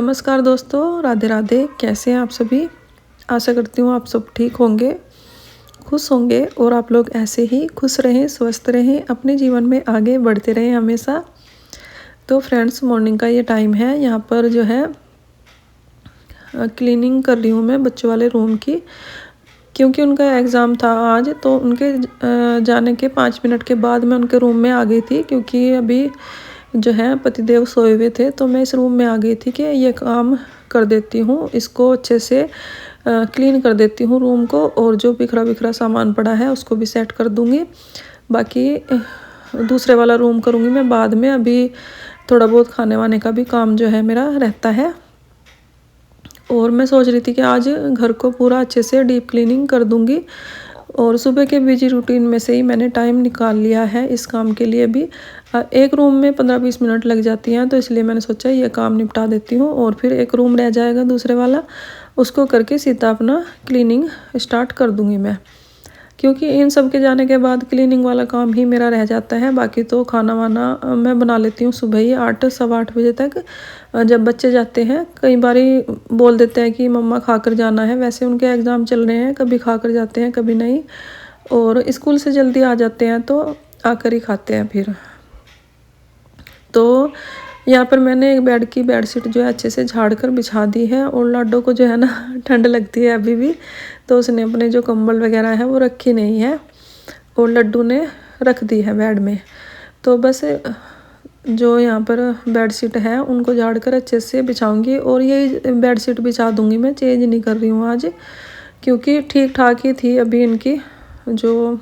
नमस्कार दोस्तों, राधे राधे। कैसे हैं आप सभी। आशा करती हूँ आप सब ठीक होंगे, खुश होंगे और आप लोग ऐसे ही खुश रहें, स्वस्थ रहें, अपने जीवन में आगे बढ़ते रहें हमेशा। तो फ्रेंड्स, मॉर्निंग का ये टाइम है। यहाँ पर जो है क्लीनिंग कर रही हूँ मैं बच्चों वाले रूम की, क्योंकि उनका एग्ज़ाम था आज। तो उनके जाने के 5 मिनट के बाद मैं उनके रूम में आ गई थी, क्योंकि अभी जो है पतिदेव सोए हुए थे। तो मैं इस रूम में आ गई थी कि ये काम कर देती हूँ, इसको अच्छे से क्लीन कर देती हूँ रूम को, और जो बिखरा बिखरा सामान पड़ा है उसको भी सेट कर दूँगी। बाकी दूसरे वाला रूम करूँगी मैं बाद में। अभी थोड़ा बहुत खाने वाने का भी काम जो है मेरा रहता है। और मैं सोच रही थी कि आज घर को पूरा अच्छे से डीप क्लीनिंग कर दूँगी, और सुबह के बिजी रूटीन में से ही मैंने टाइम निकाल लिया है इस काम के लिए भी। एक रूम में 15-20 मिनट लग जाती हैं, तो इसलिए मैंने सोचा ये काम निपटा देती हूँ, और फिर एक रूम रह जाएगा दूसरे वाला, उसको करके सीधा अपना क्लीनिंग स्टार्ट कर दूँगी मैं। क्योंकि इन सब के जाने के बाद क्लीनिंग वाला काम ही मेरा रह जाता है। बाकी तो खाना वाना मैं बना लेती हूँ सुबह ही 8 सवा 8 बजे तक, जब बच्चे जाते हैं। कई बारी बोल देते हैं कि मम्मा खाकर जाना है, वैसे उनके एग्ज़ाम चल रहे हैं, कभी खाकर जाते हैं कभी नहीं, और स्कूल से जल्दी आ जाते हैं तो आकर ही खाते हैं फिर। तो यहाँ पर मैंने एक बेड की बेडशीट जो है अच्छे से झाड़ कर बिछा दी है, और लाडो को जो है ना ठंड लगती है अभी भी, तो उसने अपने जो कंबल वगैरह है वो रखी नहीं है, और लड्डू ने रख दी है बेड में। तो बस जो यहाँ पर बेडशीट है उनको झाड़ कर अच्छे से बिछाऊंगी, और यही बेडशीट बिछा दूंगी मैं, चेंज नहीं कर रही हूँ आज, क्योंकि ठीक ठाक ही थी अभी इनकी जो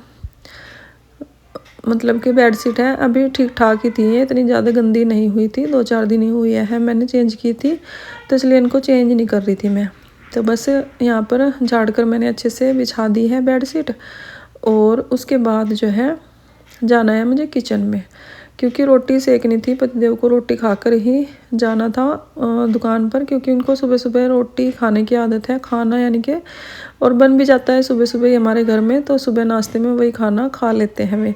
मतलब कि बेडशीट है अभी ठीक ठाक ही थी, इतनी ज़्यादा गंदी नहीं हुई थी। 2-4 दिन ही हुई है मैंने चेंज की थी, तो इसलिए इनको चेंज नहीं कर रही थी मैं। तो बस यहाँ पर झाड़ कर मैंने अच्छे से बिछा दी है बेडशीट, और उसके बाद जो है जाना है मुझे किचन में, क्योंकि रोटी सेकनी थी। पतिदेव को रोटी खाकर ही जाना था दुकान पर, क्योंकि उनको सुबह सुबह रोटी खाने की आदत है, खाना यानी कि, और बन भी जाता है सुबह सुबह ही हमारे घर में। तो सुबह नाश्ते में वही खाना खा लेते हैं वे,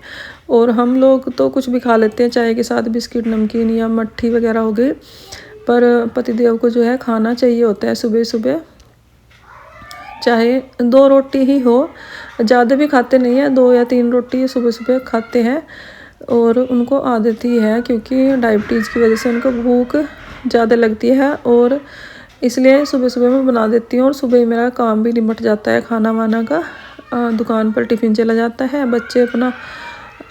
और हम लोग तो कुछ भी खा लेते हैं चाय के साथ, बिस्किट नमकीन या मट्ठी वगैरह हो गई। पर पतिदेव को जो है खाना चाहिए होता है सुबह सुबह, चाहे 2 रोटी ही हो, ज़्यादा भी खाते नहीं है, 2 या 3 रोटी सुबह सुबह खाते हैं। और उनको आदत ही है, क्योंकि डायबिटीज़ की वजह से उनको भूख ज़्यादा लगती है, और इसलिए सुबह सुबह मैं बना देती हूँ, और सुबह ही मेरा काम भी निपट जाता है खाना वाना का। दुकान पर टिफ़िन चला जाता है, बच्चे अपना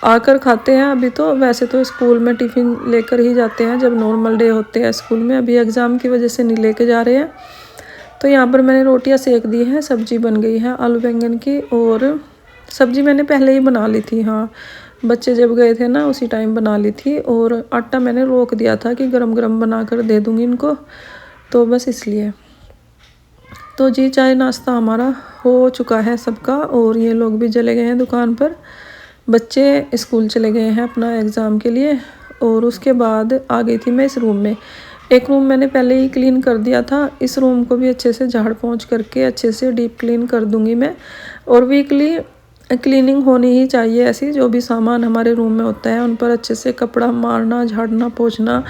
आकर खाते हैं। अभी तो वैसे तो स्कूल में टिफ़िन लेकर ही जाते हैं जब नॉर्मल डे होते हैं स्कूल में, अभी एग्ज़ाम की वजह से नहीं लेके जा रहे हैं। तो यहाँ पर मैंने रोटियाँ सेक दी हैं, सब्जी बन गई है आलू बैंगन की, और सब्जी मैंने पहले ही बना ली थी। हाँ, बच्चे जब गए थे ना उसी टाइम बना ली थी, और आटा मैंने रोक दिया था कि गरम गरम बना कर दे दूँगी इनको, तो बस इसलिए। तो जी, चाय नाश्ता हमारा हो चुका है सबका, और ये लोग भी चले गए हैं दुकान पर, बच्चे स्कूल चले गए हैं अपना एग्ज़ाम के लिए। और उसके बाद आ गई थी मैं इस रूम में। एक रूम मैंने पहले ही क्लीन कर दिया था, इस रूम को भी अच्छे से झाड़ पोंछ करके अच्छे से डीप क्लीन कर दूंगी मैं। और वीकली क्लीनिंग होनी ही चाहिए ऐसी, जो भी सामान हमारे रूम में होता है उन पर अच्छे से कपड़ा मारना, झाड़ना, पोंछना,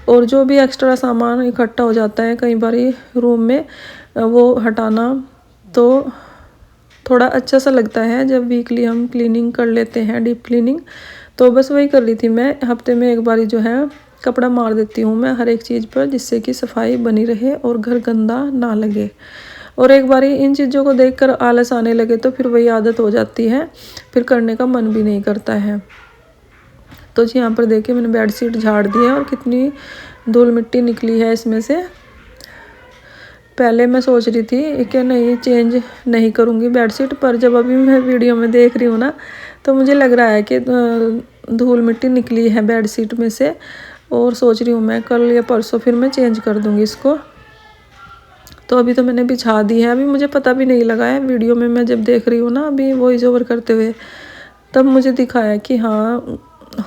और जो भी एक्स्ट्रा सामान इकट्ठा हो जाता है कई बारी रूम में वो हटाना, तो थोड़ा अच्छा सा लगता है जब वीकली हम क्लीनिंग कर लेते हैं, डीप क्लीनिंग। तो बस वही कर रही थी मैं, हफ्ते में एक बारी जो है कपड़ा मार देती हूँ मैं हर एक चीज़ पर, जिससे कि सफाई बनी रहे और घर गंदा ना लगे। और एक बारी इन चीज़ों को देखकर आलस आने लगे तो फिर वही आदत हो जाती है, फिर करने का मन भी नहीं करता है। तो जी, यहाँ पर देखिए मैंने बेडशीट झाड़ दी है, और कितनी धूल मिट्टी निकली है इसमें से। पहले मैं सोच रही थी कि नहीं, चेंज नहीं करूँगी बेडशीट, पर जब अभी मैं वीडियो में देख रही हूँ ना, तो मुझे लग रहा है कि धूल मिट्टी निकली है बेडशीट में से, और सोच रही हूँ मैं कल या परसों फिर मैं चेंज कर दूँगी इसको। तो अभी तो मैंने बिछा दी है, अभी मुझे पता भी नहीं लगा है, वीडियो में मैं जब देख रही हूँ ना अभी वॉइस ओवर करते हुए, तब मुझे दिखाया कि हाँ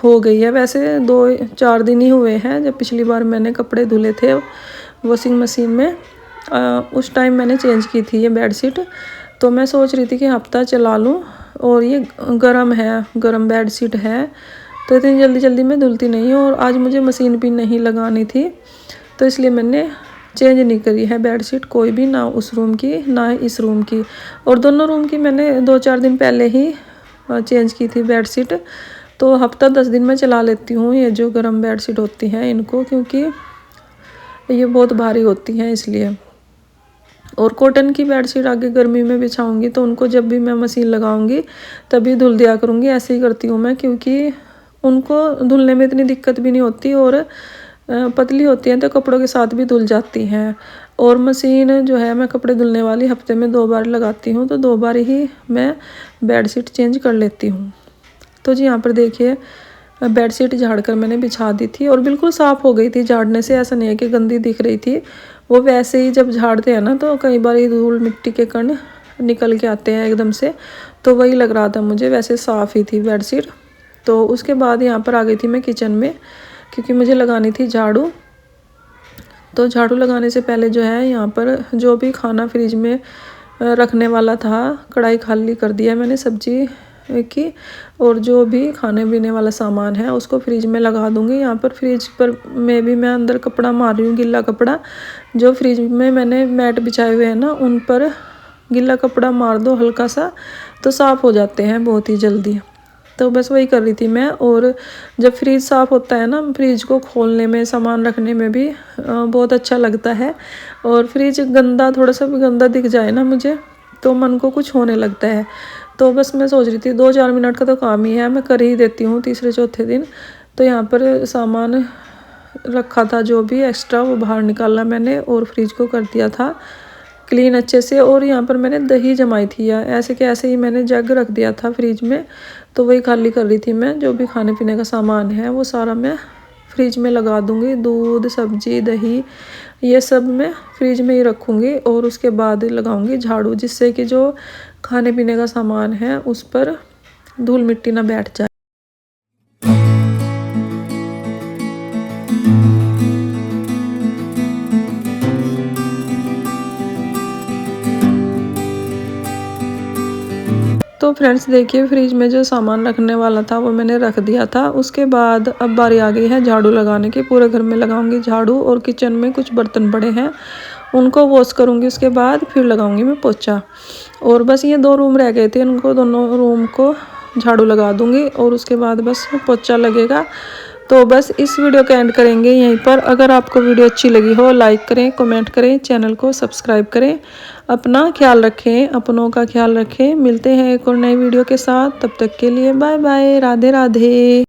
हो गई है। वैसे 2-4 दिन ही हुए हैं, जब पिछली बार मैंने कपड़े धुले थे वॉशिंग मशीन में, उस टाइम मैंने चेंज की थी ये बेडशीट। तो मैं सोच रही थी कि हफ्ता चला लूँ, और ये गर्म है, गर्म बेडशीट है, तो इतनी जल्दी जल्दी मैं धुलती नहीं हूँ, और आज मुझे मशीन भी नहीं लगानी थी, तो इसलिए मैंने चेंज नहीं करी है बेडशीट कोई भी, ना उस रूम की ना इस रूम की। और दोनों रूम की मैंने 2-4 दिन पहले ही चेंज की थी बेडशीट। तो हफ्ता 10 दिन में चला लेती हूँ ये जो गर्म बेडशीट होती हैं इनको, क्योंकि ये बहुत भारी होती हैं इसलिए। और कॉटन की बेडशीट आगे गर्मी में बिछाऊंगी तो उनको जब भी मैं मशीन लगाऊंगी तभी धुल दिया करूँगी, ऐसे ही करती हूँ मैं, क्योंकि उनको धुलने में इतनी दिक्कत भी नहीं होती और पतली होती हैं तो कपड़ों के साथ भी धुल जाती हैं। और मशीन जो है मैं कपड़े धुलने वाली हफ्ते में 2 बार लगाती हूँ, तो 2 बार ही मैं बेडशीट चेंज कर लेती हूँ। तो जी यहाँ पर देखिए बेडशीट झाड़ कर मैंने बिछा दी थी और बिल्कुल साफ़ हो गई थी झाड़ने से, ऐसा नहीं है कि गंदी दिख रही थी। वो वैसे ही जब झाड़ते हैं ना तो कई बार ये धूल मिट्टी के कण निकल के आते हैं एकदम से, तो वही लग रहा था मुझे, वैसे साफ़ ही थी बेडशीट। तो उसके बाद यहाँ पर आ गई थी मैं किचन में, क्योंकि मुझे लगानी थी झाड़ू। तो झाड़ू लगाने से पहले जो है यहाँ पर जो भी खाना फ्रिज में रखने वाला था, कढ़ाई खाली कर दिया मैंने सब्जी की, और जो भी खाने पीने वाला सामान है उसको फ्रिज में लगा दूंगी। यहाँ पर फ्रिज पर में भी मैं अंदर कपड़ा मार रही हूँ, गिल्ला कपड़ा। जो फ्रिज में मैंने मैट बिछाए हुए हैं ना उन पर गिल्ला कपड़ा मार दो हल्का सा तो साफ़ हो जाते हैं बहुत ही जल्दी। तो बस वही कर रही थी मैं। और जब फ्रिज साफ़ होता है ना, फ्रिज को खोलने में सामान रखने में भी बहुत अच्छा लगता है। और फ्रिज गंदा, थोड़ा सा भी गंदा दिख जाए ना मुझे तो मन को कुछ होने लगता है। तो बस मैं सोच रही थी 2-4 मिनट का तो काम ही है, मैं कर ही देती हूँ तीसरे चौथे दिन। तो यहाँ पर सामान रखा था जो भी एक्स्ट्रा वो बाहर निकाला मैंने और फ्रिज को कर दिया था क्लीन अच्छे से। और यहाँ पर मैंने दही जमाई थी, या ऐसे के ऐसे ही मैंने जग रख दिया था फ्रिज में, तो वही खाली कर रही थी मैं। जो भी खाने पीने का सामान है वो सारा मैं फ्रिज में लगा दूंगी, दूध, सब्जी, दही, ये सब मैं फ्रिज में ही रखूँगी और उसके बाद लगाऊंगी झाड़ू, जिससे कि जो खाने पीने का सामान है उस पर धूल मिट्टी ना बैठ जाए। तो फ्रेंड्स देखिए फ्रिज में जो सामान रखने वाला था वो मैंने रख दिया था। उसके बाद अब बारी आ गई है झाड़ू लगाने की। पूरे घर में लगाऊंगी झाड़ू, और किचन में कुछ बर्तन पड़े हैं उनको वॉश करूंगी, उसके बाद फिर लगाऊंगी मैं पोछा। और बस ये 2 रूम रह गए थे, उनको दोनों रूम को झाड़ू लगा दूंगी और उसके बाद बस पोछा लगेगा। तो बस इस वीडियो का एंड करेंगे यहीं पर। अगर आपको वीडियो अच्छी लगी हो लाइक करें, कमेंट करें, चैनल को सब्सक्राइब करें। अपना ख्याल रखें, अपनों का ख्याल रखें। मिलते हैं एक और नई वीडियो के साथ, तब तक के लिए बाय बाय, राधे राधे।